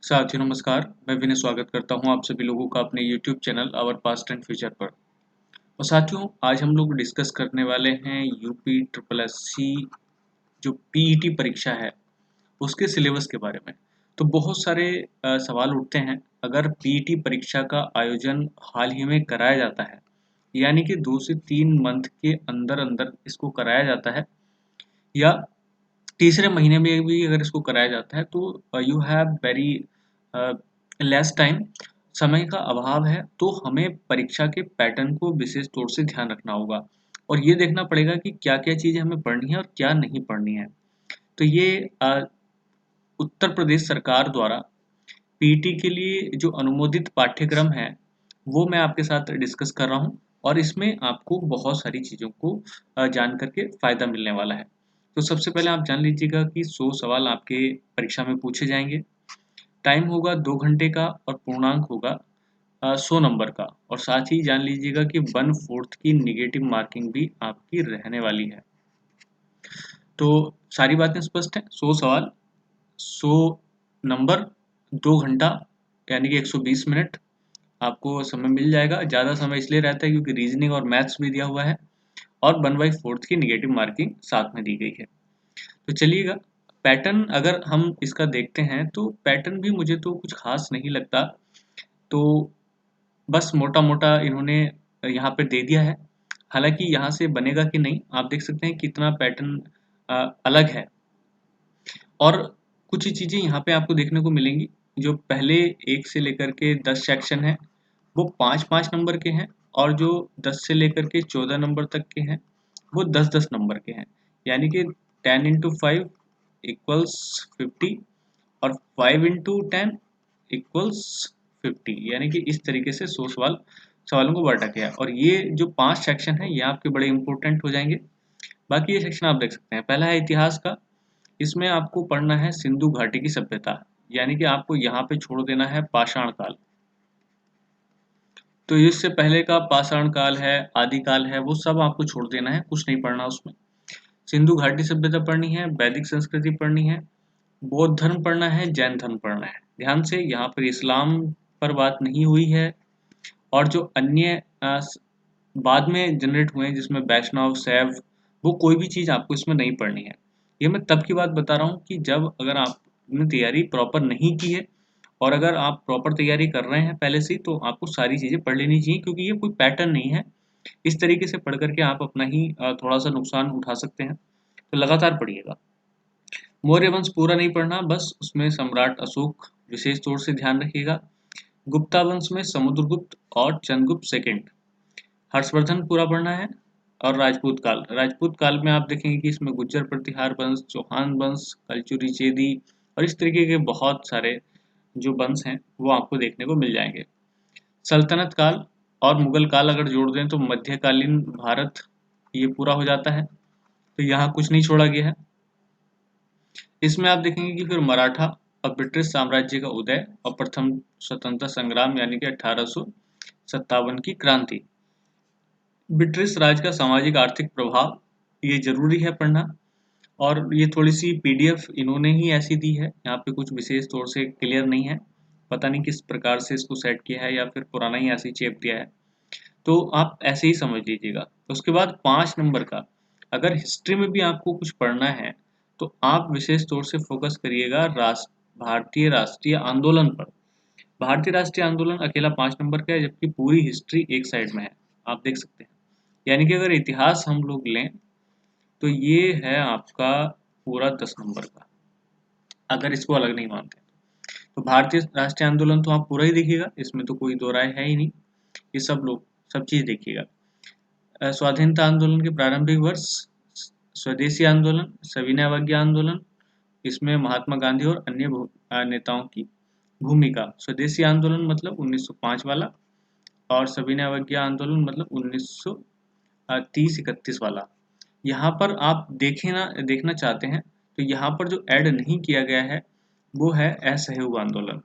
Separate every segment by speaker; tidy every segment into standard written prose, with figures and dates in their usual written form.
Speaker 1: साथियों नमस्कार, मैं विनय स्वागत करता हूं आप सभी लोगों का अपने YouTube channel our past and future पर। और साथियों आज हम लोग डिस्कस करने वाले हैं यूपी ट्रिपल एससी जो पीईटी परीक्षा है उसके सिलेबस के बारे में। तो बहुत सारे सवाल उठते हैं अगर पीईटी परीक्षा का आयोजन हाल ही में कराया जाता है यानी कि 2 से 3 मंथ के अंदर अंदर इसको कराया जाता है या तीसरे महीने में भी अगर इसको कराया जाता है तो you have very less time, समय का अभाव है तो हमें परीक्षा के पैटर्न को विशेष तौर से ध्यान रखना होगा और ये देखना पड़ेगा कि क्या-क्या चीज़ें हमें पढ़नी है और क्या नहीं पढ़नी है। तो ये उत्तर प्रदेश सरकार द्वारा पीटी के लिए जो अनुमोदित पाठ्यक्रम है वो मैं आपके साथ डिस्कस कर रहा हूँ और इसमें आपको बहुत सारी चीज़ों को जान करके फ़ायदा मिलने वाला है। तो सबसे पहले आप जान लीजिएगा कि 100 सवाल आपके परीक्षा में पूछे जाएंगे। टाइम होगा 2 घंटे का और पूर्णांक होगा 100 नंबर का और साथ ही जान लीजिएगा कि 1/4 की नेगेटिव मार्किंग भी आपकी रहने वाली है। तो सारी बातें स्पष्ट हैं। 100 सवाल, 100 नंबर, 2 घंटा यानी कि 120 मिनट आपको समय मिल जाएगा। ज़्यादा समय इसलिए रहता है क्योंकि रीजनिंग और मैथ्स भी दिया हुआ है और 1/4 की नेगेटिव मार्किंग साथ में दी गई है। तो चलिएगा पैटर्न अगर हम इसका देखते हैं तो पैटर्न भी मुझे तो कुछ खास नहीं लगता। तो बस मोटा-मोटा इन्होंने यहाँ पे दे दिया है। हालाँकि यहाँ से बनेगा कि नहीं आप देख सकते हैं कितना पैटर्न अलग है। और कुछ ही चीज़ें यहाँ पे आपको देखने को मिलेंगी। जो पहले 1 से लेकर के 10 सेक्शन हैं वो 5-5 नंबर के हैं और जो 10 से लेकर के 14 नंबर तक के हैं वो 10-10 नंबर के हैं। यानी कि 10 into 5 इक्वल्स 50 और 5 into 10 इक्वल्स 50 यानी कि इस तरीके से 100 सवालों को बांटा गया है। और ये जो 5 सेक्शन है ये आपके बड़े इंपॉर्टेंट हो जाएंगे। बाकी ये सेक्शन आप देख सकते हैं। पहला है इतिहास का। इसमें आपको पढ़ना है सिंधु घाटी की सभ्यता यानी कि आपको यहाँ पे छोड़ देना है पाषाण काल। तो इससे पहले का पाषाण काल है, आदिकाल है, वो सब आपको छोड़ देना है, कुछ नहीं पढ़ना उसमें। सिंधु घाटी सभ्यता पढ़नी है, वैदिक संस्कृति पढ़नी है, बौद्ध धर्म पढ़ना है, जैन धर्म पढ़ना है। ध्यान से यहाँ पर इस्लाम पर बात नहीं हुई है और जो अन्य बाद में जनरेट हुए हैं जिसमें वैष्णव, शैव, वो कोई भी चीज़ आपको इसमें नहीं पढ़नी है। ये मैं तब की बात बता रहा हूँ कि जब अगर आपने तैयारी प्रॉपर नहीं की है और अगर आप प्रॉपर तैयारी कर रहे हैं पहले से ही तो आपको सारी चीज़ें पढ़ लेनी चाहिए क्योंकि ये कोई पैटर्न नहीं है। इस तरीके से पढ़ करके आप अपना ही थोड़ा सा नुकसान उठा सकते हैं। तो लगातार पढ़िएगा। मौर्य वंश पूरा नहीं पढ़ना, बस उसमें सम्राट अशोक विशेष तौर से ध्यान रखिएगा। गुप्ता वंश में समुद्रगुप्त और चंद्रगुप्त सेकंड। हर्षवर्धन पूरा पढ़ना है। और राजपूत काल में आप देखेंगे कि इसमें गुज्जर प्रतिहार वंश, चौहान वंश, कलचुरी चेदी और इस तरीके के बहुत सारे जो वंश हैं वो आपको देखने को मिल जाएंगे। सल्तनत काल और मुगल काल अगर जोड़ दें तो मध्यकालीन भारत ये पूरा हो जाता है। तो यहाँ कुछ नहीं छोड़ा गया है। इसमें आप देखेंगे कि फिर मराठा और ब्रिटिश साम्राज्य का उदय और प्रथम स्वतंत्रता संग्राम यानी कि 1857 की क्रांति। ब्रिटिश राज का सामाजिक आर्थिक प्रभाव ये जरूरी है पढ़ना। और ये थोड़ी सी पीडीएफ इन्होंने ही ऐसी दी है, यहाँ पे कुछ विशेष तौर से क्लियर नहीं है, पता नहीं किस प्रकार से इसको सेट किया है या फिर पुराना ही ऐसे ही चेप दिया है। तो आप ऐसे ही समझ लीजिएगा। उसके बाद 5 नंबर का अगर हिस्ट्री में भी आपको कुछ पढ़ना है तो आप विशेष तौर से फोकस करिएगा भारतीय राष्ट्रीय आंदोलन पर। भारतीय राष्ट्रीय आंदोलन अकेला 5 नंबर का है जबकि पूरी हिस्ट्री एक साइड में है, आप देख सकते हैं। यानी कि अगर इतिहास हम लोग लें तो ये है आपका पूरा 10 नंबर का, अगर इसको अलग नहीं मानते। तो भारतीय राष्ट्रीय आंदोलन तो आप पूरा ही देखिएगा, इसमें तो कोई दो राय है ही नहीं। ये सब चीज देखिएगा। स्वाधीनता आंदोलन के प्रारंभिक वर्ष, स्वदेशी आंदोलन, सविनय अवज्ञा आंदोलन, इसमें महात्मा गांधी और अन्य नेताओं की भूमिका। स्वदेशी आंदोलन मतलब 1905 वाला और सविनय अवज्ञा आंदोलन मतलब 1930-31 वाला। यहाँ पर आप देखना चाहते हैं तो यहाँ पर जो ऐड नहीं किया गया है वो है असहयोग आंदोलन।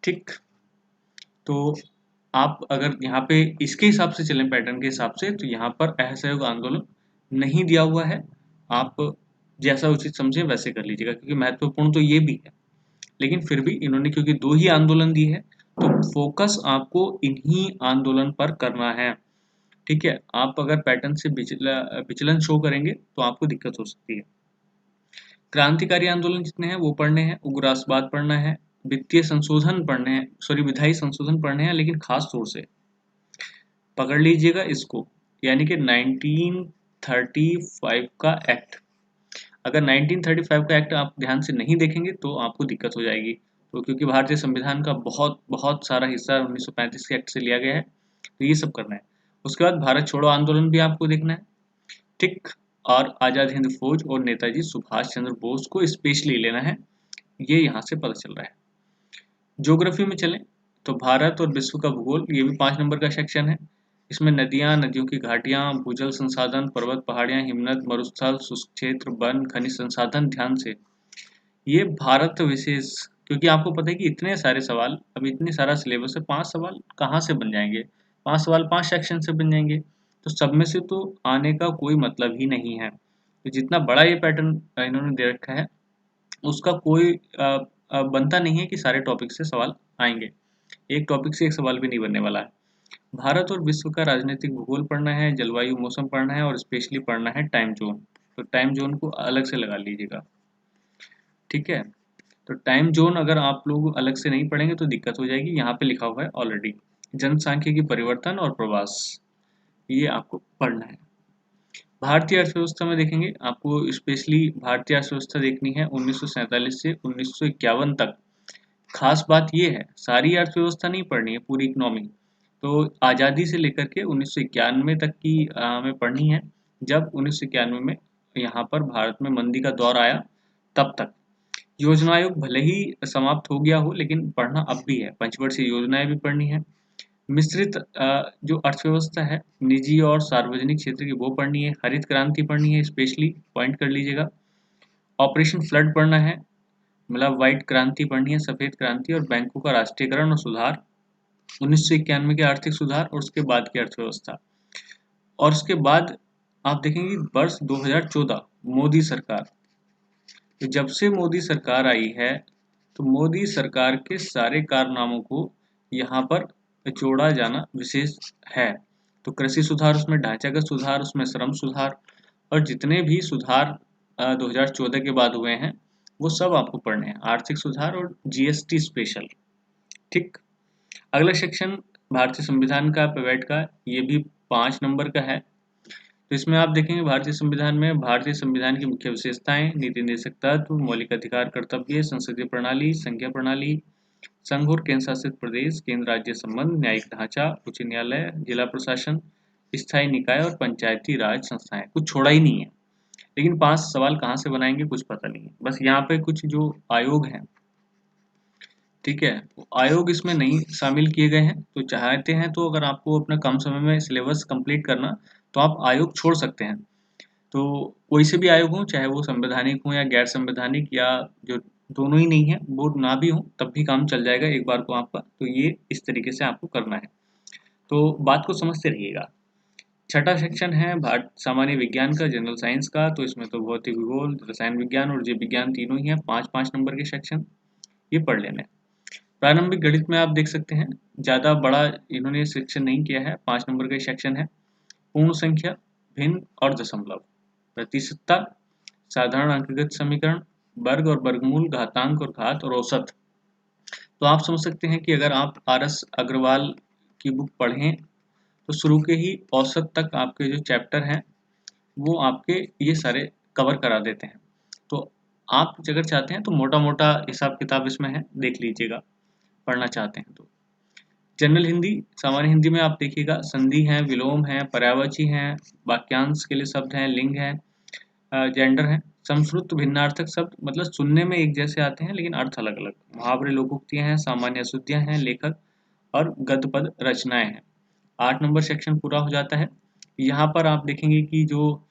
Speaker 1: ठीक, तो आप अगर यहाँ पे इसके हिसाब से चलें पैटर्न के हिसाब से तो यहाँ पर असहयोग आंदोलन नहीं दिया हुआ है। आप जैसा उचित समझे वैसे कर लीजिएगा, क्योंकि महत्वपूर्ण तो ये भी है, लेकिन फिर भी इन्होंने क्योंकि 2 ही आंदोलन दिए हैं, तो फोकस आपको इन्हीं आंदोलन पर करना है। ठीक है, आप अगर पैटर्न से विचलन शो करेंगे तो आपको दिक्कत हो सकती है। क्रांतिकारी आंदोलन जितने हैं वो पढ़ने हैं, उग्रवाद पढ़ना है, वित्तीय संशोधन पढ़ने हैं, सॉरी विधायी संशोधन पढ़ने हैं, लेकिन खास तौर से पकड़ लीजिएगा इसको, यानी कि 1935 का एक्ट। अगर 1935 का एक्ट आप ध्यान से नहीं देखेंगे तो आपको दिक्कत हो जाएगी। तो क्योंकि भारतीय संविधान का बहुत बहुत सारा हिस्सा 1935 के एक्ट से लिया गया है, तो ये सब करना है। उसके बाद भारत छोड़ो आंदोलन भी आपको देखना है, ठीक, और आजाद हिंद फौज और नेताजी सुभाष चंद्र बोस को स्पेशली लेना है, ये यहाँ से पता चल रहा है। ज्योग्राफी में चलें तो भारत और विश्व का भूगोल, ये भी 5 नंबर का सेक्शन है। इसमें नदियां, नदियों की घाटियां, भूजल संसाधन, पर्वत पहाड़ियां, हिमनद, मरुस्थल, शुष्क क्षेत्र, वन, खनिज संसाधन, ध्यान से ये भारत विशेष, क्योंकि आपको पता है कि इतने सारे सवाल, अब इतने सारा सिलेबस है, 5 सवाल कहाँ से बन जाएंगे, 5 सवाल 5 सेक्शन से बन जाएंगे, तो सब में से तो आने का कोई मतलब ही नहीं है। तो जितना बड़ा ये पैटर्न इन्होंने दे रखा है, उसका कोई बनता नहीं है कि सारे टॉपिक से सवाल आएंगे, एक टॉपिक से एक सवाल भी नहीं बनने वाला है। भारत और विश्व का राजनीतिक भूगोल पढ़ना है, जलवायु मौसम पढ़ना है, और स्पेशली पढ़ना है टाइम जोन। तो टाइम जोन को अलग से लगा लीजिएगा, ठीक है। तो टाइम जोन अगर आप लोग अलग से नहीं पढ़ेंगे तो दिक्कत हो जाएगी, यहाँ पे लिखा हुआ है ऑलरेडी, जनसांख्यिकी परिवर्तन और प्रवास, ये आपको पढ़ना है। भारतीय अर्थव्यवस्था में देखेंगे, आपको स्पेशली भारतीय अर्थव्यवस्था देखनी है 1947 से 1951 तक। खास बात ये है, सारी अर्थव्यवस्था नहीं पढ़नी है, पूरी इकोनॉमी। तो आज़ादी से लेकर के 1991 तक की हमें पढ़नी है, जब 1991 में यहाँ पर भारत में मंदी का दौर आया तब तक। योजना आयोग भले ही समाप्त हो गया हो, लेकिन पढ़ना अब भी है, पंचवर्षीय योजनाएं भी पढ़नी है। मिश्रित जो अर्थव्यवस्था है, निजी और सार्वजनिक क्षेत्र की, वो पढ़नी है। हरित क्रांति पढ़नी है, स्पेशली पॉइंट कर लीजिएगा। ऑपरेशन फ्लड पढ़ना है, मतलब व्हाइट क्रांति पढ़नी है, सफेद क्रांति, और बैंकों का राष्ट्रीयकरण और सुधार, 1991 के आर्थिक सुधार और उसके बाद की अर्थव्यवस्था। और उसके बाद आप देखेंगे वर्ष 2014 मोदी सरकार, तो जब से मोदी सरकार आई है, तो मोदी सरकार के सारे कारनामों को यहाँ पर जोड़ा जाना विशेष है। तो कृषि सुधार उसमें, ढांचागत सुधार उसमें, श्रम सुधार, और जितने भी सुधार 2014 के बाद हुए हैं वो सब आपको पढ़ने हैं, आर्थिक सुधार और जीएसटी स्पेशल, ठीक। अगला सेक्शन भारतीय संविधान का, पेवेट का, ये भी 5 नंबर का है। तो इसमें आप देखेंगे भारतीय संविधान में भारतीय संविधान की मुख्य विशेषताएं, नीति निर्देशक तत्व, मौलिक अधिकार, कर्तव्य, संसदीय प्रणाली, संघीय प्रणाली, संघ और केंद्र शासित प्रदेश, केंद्र राज्य संबंध, न्यायिक ढांचा, उच्च न्यायालय, जिला प्रशासन, स्थायी निकाय और पंचायती राज संस्थाएं। कुछ छोड़ा ही नहीं है, लेकिन 5 सवाल कहाँ से बनाएंगे कुछ पता नहीं है। बस यहाँ पे कुछ जो आयोग हैं, ठीक है, आयोग इसमें नहीं शामिल किए गए हैं, तो चाहते हैं तो अगर आपको अपना कम समय में सिलेबस कंप्लीट करना, तो आप आयोग छोड़ सकते हैं। तो कोई से भी आयोग हो, चाहे वो संवैधानिक हो या गैर संवैधानिक, या जो दोनों ही नहीं है वो ना भी हो, तब भी काम चल जाएगा एक बार को आपका। तो ये इस तरीके से आपको करना है, तो बात को समझते रहिएगा। छठा सेक्शन है भारत सामान्य विज्ञान का, जनरल साइंस का। तो इसमें तो भौतिक भूगोल, रसायन विज्ञान और जीव विज्ञान तीनों ही है, 5-5 नंबर के सेक्शन, ये पढ़ लेने। प्रारंभिक गणित में आप देख सकते हैं, ज़्यादा बड़ा इन्होंने सेक्शन नहीं किया है, 5 नंबर का सेक्शन है। पूर्ण संख्या, भिन्न और दशमलव, प्रतिशतता, साधारण अंकगत समीकरण, वर्ग और वर्गमूल, घातांक और घात, और औसत। तो आप समझ सकते हैं कि अगर आप आर.एस. अग्रवाल की बुक पढ़ें तो शुरू के ही औसत तक आपके जो चैप्टर हैं वो आपके ये सारे कवर करा देते हैं। तो आप अगर चाहते हैं तो मोटा मोटा हिसाब किताब इसमें है, देख लीजिएगा पढ़ना चाहते हैं तो। जनरल हिंदी, सामान्य हिंदी में आप देखिएगा, संधि है, विलोम है, पर्यायवाची है, वाक्यांश के लिए शब्द हैं, लिंग है, जेंडर है, संस्कृत भिन्नार्थक शब्द, मतलब सुनने में एक जैसे आते हैं लेकिन अर्थ अलग अलग, मुहावरे, लोकोक्तियां हैं, सामान्य अशुद्धियां हैं, लेखक और गद्य पद रचनाएं हैं। 8 नंबर सेक्शन पूरा हो जाता है। यहाँ पर आप देखेंगे कि जो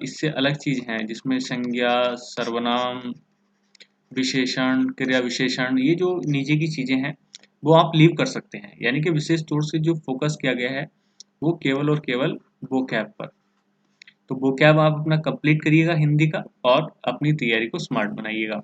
Speaker 1: इससे अलग चीज है, जिसमें संज्ञा, सर्वनाम, विशेषण, क्रिया विशेषण, ये जो नीचे की चीजें हैं वो आप लीव कर सकते हैं, यानी कि विशेष तौर से जो फोकस किया गया है वो केवल और केवल वोकैब पर, तो वो क्या आप अपना कंप्लीट करिएगा हिंदी का और अपनी तैयारी को स्मार्ट बनाइएगा।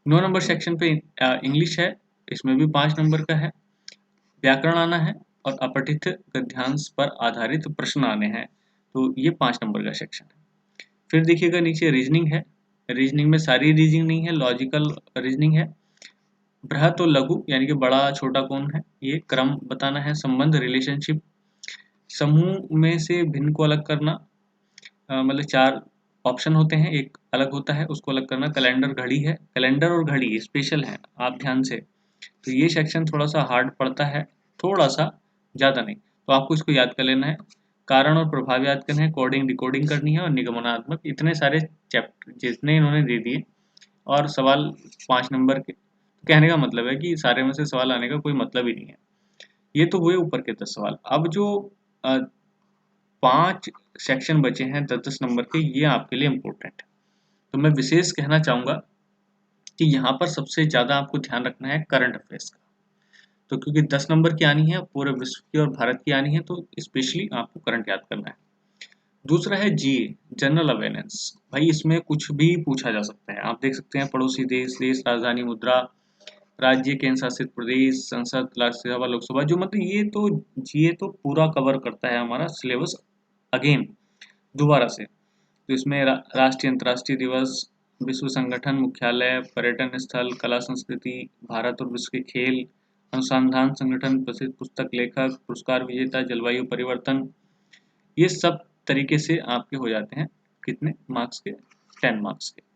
Speaker 1: 9 नंबर सेक्शन पे इंग्लिश है, इसमें भी 5 नंबर का है। व्याकरण आना है और अपठित गद्यांश पर आधारित प्रश्न आने हैं, तो ये 5 नंबर का सेक्शन है। फिर देखिएगा नीचे रीजनिंग है, रीजनिंग में सारी रीजनिंग नहीं है, लॉजिकल रीजनिंग है। बृहत और लघु यानी कि बड़ा छोटा कौन है, ये क्रम बताना है। संबंध रिलेशनशिप, समूह में से भिन्न को अलग करना, मतलब 4 ऑप्शन होते हैं, एक अलग होता है उसको अलग करना। कैलेंडर घड़ी है, कैलेंडर और घड़ी स्पेशल है, आप ध्यान से, तो ये सेक्शन थोड़ा सा हार्ड पड़ता है, थोड़ा सा, ज़्यादा नहीं, तो आपको इसको याद कर लेना है। कारण और प्रभाव याद करना है, कोडिंग डिकोडिंग करनी है और निगमनात्मक, इतने सारे चैप्टर जितने इन्होंने दे दिए और सवाल 5 नंबर के। कहने का मतलब है कि सारे में से सवाल आने का कोई मतलब ही नहीं है। ये तो हुए ऊपर के 10 सवाल। अब जो 5 सेक्शन बचे हैं 10-10 नंबर के, ये आपके लिए इम्पोर्टेंट है। तो मैं विशेष कहना चाहूँगा कि यहाँ पर सबसे ज़्यादा आपको ध्यान रखना है करंट अफेयर्स का। तो क्योंकि 10 नंबर की आनी है, पूरे विश्व की और भारत की आनी है, तो स्पेशली आपको करंट याद करना है। दूसरा है जीए, जनरल अवेयरनेस। भाई इसमें कुछ भी पूछा जा सकता है, आप देख सकते हैं पड़ोसी देश, देश राजधानी मुद्रा, राज्य केंद्र शासित प्रदेश, संसद, राज्यसभा, लोकसभा, जो मतलब ये तो पूरा कवर करता है हमारा सिलेबस अगेन दोबारा से। तो इसमें राष्ट्रीय अंतर्राष्ट्रीय दिवस, विश्व संगठन मुख्यालय, पर्यटन स्थल, कला संस्कृति, भारत और विश्व के खेल, अनुसंधान संगठन, प्रसिद्ध पुस्तक लेखक, पुरस्कार विजेता, जलवायु परिवर्तन, ये सब तरीके से आपके हो जाते हैं कितने मार्क्स के, 10 मार्क्स के।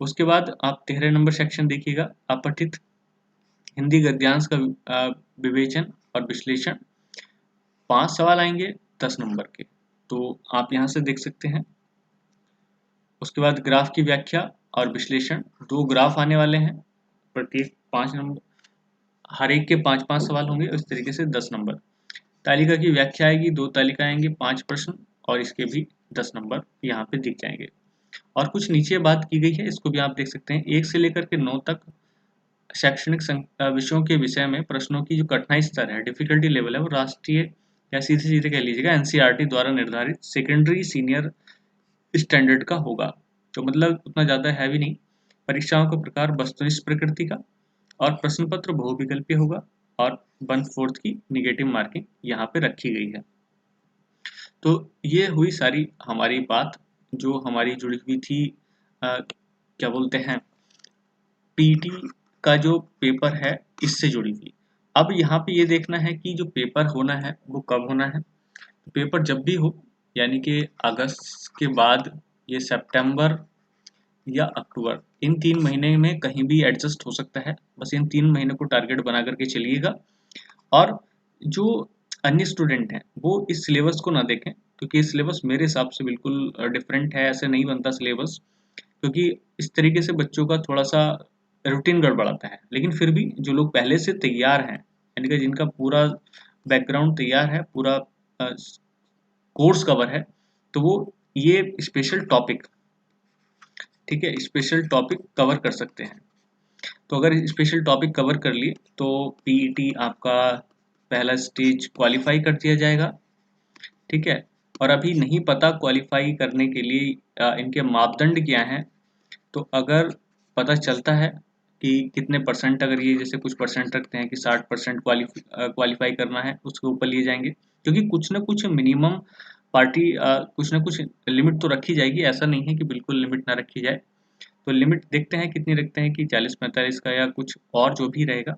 Speaker 1: उसके बाद आप 13 नंबर सेक्शन देखिएगा, अपठित हिंदी गद्यांश का विवेचन और विश्लेषण। 5 सवाल आएंगे 10 नंबर के, तो आप यहाँ से देख सकते हैं। उसके बाद ग्राफ की व्याख्या और विश्लेषण, 2 ग्राफ आने वाले हैं, प्रत्येक 5 नंबर, हर एक के 5-5 सवाल होंगे, इस तरीके से 10 नंबर। तालिका की व्याख्या आएगी, 2 तालिका आएंगी, 5 प्रश्न, और इसके भी 10 नंबर यहाँ पे दिख जाएंगे। और कुछ नीचे बात की गई है, इसको भी आप देख सकते हैं। 1 से लेकर के 9 तक शैक्षणिक विषयों के विषय में प्रश्नों की जो कठिनाई स्तर है, डिफिकल्टी लेवल है, वो राष्ट्रीय या सीधे सीधे कह लीजिएगा एनसीईआरटी द्वारा निर्धारित सेकेंडरी सीनियर स्टैंडर्ड का होगा। तो मतलब उतना ज़्यादा हैवी नहीं। परीक्षाओं का प्रकार वस्तुनिष्ठ प्रकृति का, और प्रश्न पत्र बहुविकल्पीय होगा, और 1/4 की निगेटिव मार्किंग यहाँ पे रखी गई है। तो ये हुई सारी हमारी बात जो हमारी जुड़ी हुई थी, क्या बोलते हैं, पीटी का जो पेपर है इससे जुड़ी हुई। अब यहाँ पे ये देखना है कि जो पेपर होना है वो कब होना है। तो पेपर जब भी हो, यानी कि अगस्त के बाद ये सितंबर या अक्टूबर, इन 3 महीने में कहीं भी एडजस्ट हो सकता है, बस इन 3 महीने को टारगेट बना करके चलिएगा। और जो अन्य स्टूडेंट हैं वो इस सिलेबस को ना देखें, क्योंकि इस सिलेबस मेरे हिसाब से बिल्कुल डिफरेंट है, ऐसे नहीं बनता सिलेबस, क्योंकि इस तरीके से बच्चों का थोड़ा सा रूटीन गड़बड़ाता है। लेकिन फिर भी जो लोग पहले से तैयार हैं, यानी कि जिनका पूरा बैकग्राउंड तैयार है, पूरा कोर्स कवर है, तो वो ये स्पेशल टॉपिक, ठीक है, स्पेशल टॉपिक कवर कर सकते हैं। तो अगर स्पेशल टॉपिक कवर कर लिए तो पीईटी आपका पहला स्टेज क्वालिफाई कर दिया जाएगा, ठीक है। और अभी नहीं पता क्वालिफाई करने के लिए इनके मापदंड क्या हैं, तो अगर पता चलता है कि कितने परसेंट, अगर ये जैसे कुछ परसेंट रखते हैं कि 60% क्वालिफाई करना है, उसके ऊपर लिए जाएंगे, क्योंकि कुछ ना कुछ मिनिमम पार्टी कुछ ना कुछ लिमिट तो रखी जाएगी, ऐसा नहीं है कि बिल्कुल लिमिट ना रखी जाए। तो लिमिट देखते हैं कितनी रखते हैं, कि 40-45 का या कुछ और जो भी रहेगा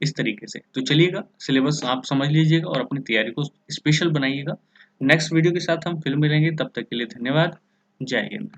Speaker 1: इस तरीके से। तो चलिएगा, सिलेबस आप समझ लीजिएगा और अपनी तैयारी को स्पेशल बनाइएगा। नेक्स्ट वीडियो के साथ हम फिर मिलेंगे, तब तक के लिए धन्यवाद। जय हिंद।